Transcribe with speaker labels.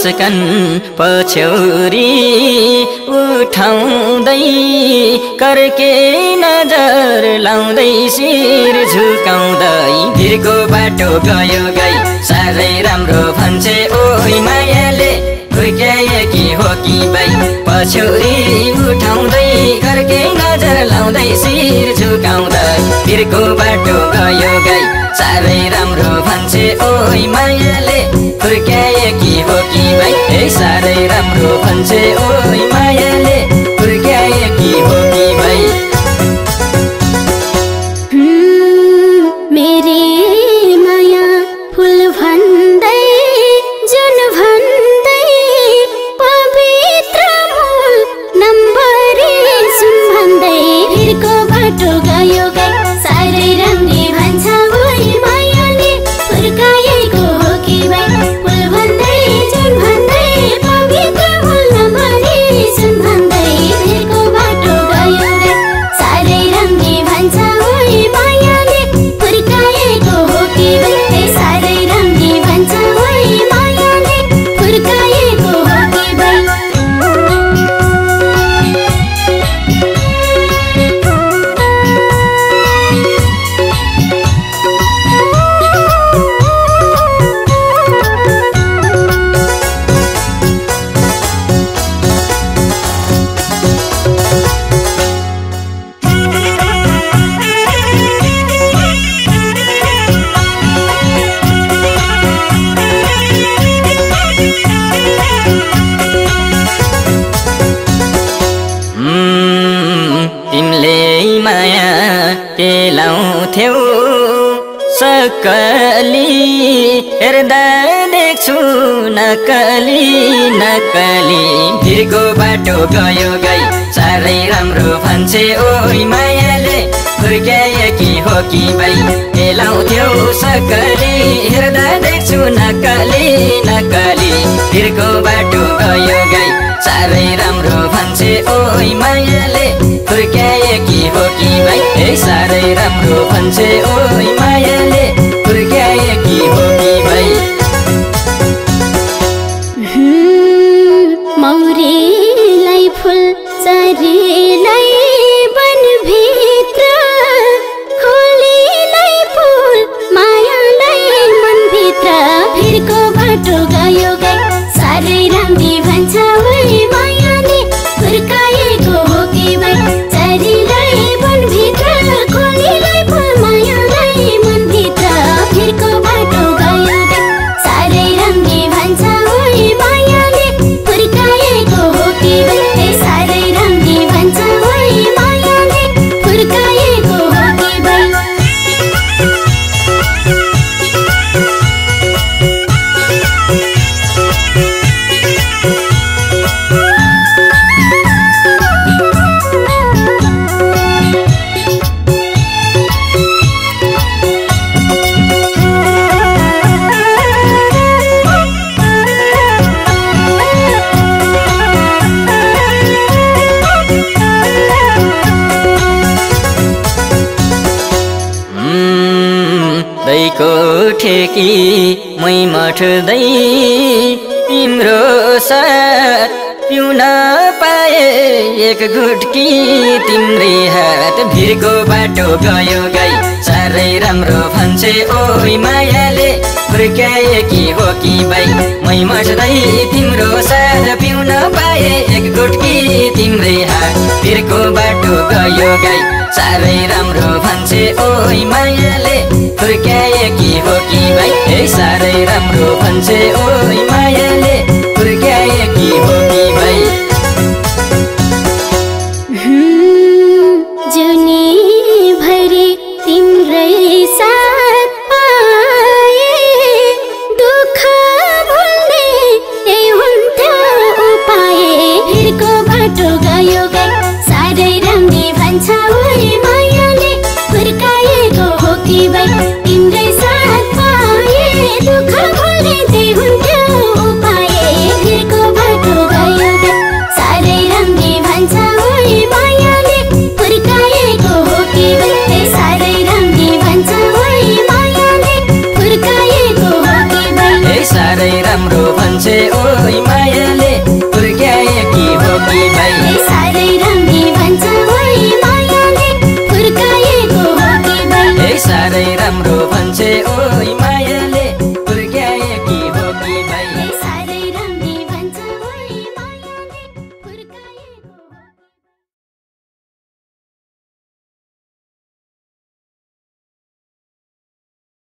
Speaker 1: मुस्कान पछ्यौरी उठाउँदै कर्के नजर लाउँदै शिर झुकाउँदै भिरको बाटो गयो गई साह्रै राम्रो भन्छे ओइ मायाले फुर्क्याएकी हो कि बाई पछ्यौरी उठाउँदै कर्के नजर लाउँदै शिर झुकाउँदै भिरको बाटो गयो गई साह्रै राम्रो भन्छे ओइ मायाले फुर्क्याएकी हो कि बाई साह्रै राम्रो भन्छे ओइ मायाले फुर्क्याएकी हो कि बाई
Speaker 2: मेरी माया फुल भन्दै जुन भन्दै पवित्र मूल नम्बरी सुन भन्दै भिरको बाटो गयो गई साह्रै राम्रो भन्छ ओइ मायाले फुर्काएको हो कि बाई फुल भन्दै जुन भन्दै पवित्र मूल नम्बरी सुन भन्दै भिरको बाटो गयो गई साह्रै राम्रो भन्छ ओइ मायाले फुर्काएको हो कि बाई साह्रै राम्रो भन्छ ओइ मायाले फुर्काएको हो कि बाई
Speaker 1: तिमीले माया केलाउँथ्यौ सकली हेर्दा देख्छु नकली नकली भिरको बाटो गयो गई साह्रै राम्रो भन्छे ओइ मायाले फुर्क्याएकी हो कि बाई केलाउँथ्यौ सकली हेर्दा देख्छु नकली नकली भिरको बाटो गयो गई साह्रै राम्रो भन्छे ओइ मायाले फुर्क्याएकी हो कि बाई साह्रै राम्रो भन्छे ओइ मायाले फुर्क्याएकी हो कि बाई
Speaker 2: मौरीलाई फुल चरीलाई वनभित्र खोलीलाई फुल मायालाई मनभित्र भिरको बाटो गयो गई साह्रै राम्रो भन्छ ओइ मायाले फुर्काएको हो कि बाई चरीलाई वनभित्र खोलीलाई फुल मायालाई मनभित्र भिरको बाटो गयो गई साह्रै राम्रो भन्छ ओइ मायाले फुर्काएको हो कि बाई साह्रै राम्रो भन्छ ओइ मायाले फुर्काएको हो कि बाई
Speaker 1: दैको ठेकी मै मठ्दै तिम्रो साथ पिउन पाए एक गुटकी तिम्रै हात भिरको बाटो गयो गई साह्रै राम्रो भन्छे ओइ मायाले फुर्क्याएकी हो कि बाई मै मठ्दै तिम्रो साथ पिउन पाए एक गुटकी तिम्रै हात भिरको बाटो गयो गई साह्रै राम्रो भन्छे ओइ मायाले फुर्क्याएकी हो कि बाई साह्रै राम्रो भन्छे ओइ मायाले फुर्क्याएकी हो कि बाई
Speaker 2: जुनीभरि तिम्रै साथ पाए दुःख भुल्ने यही हुन्थ्यो उपाय भिरको बाटो गयो गई साह्रै राम्रो भन्छ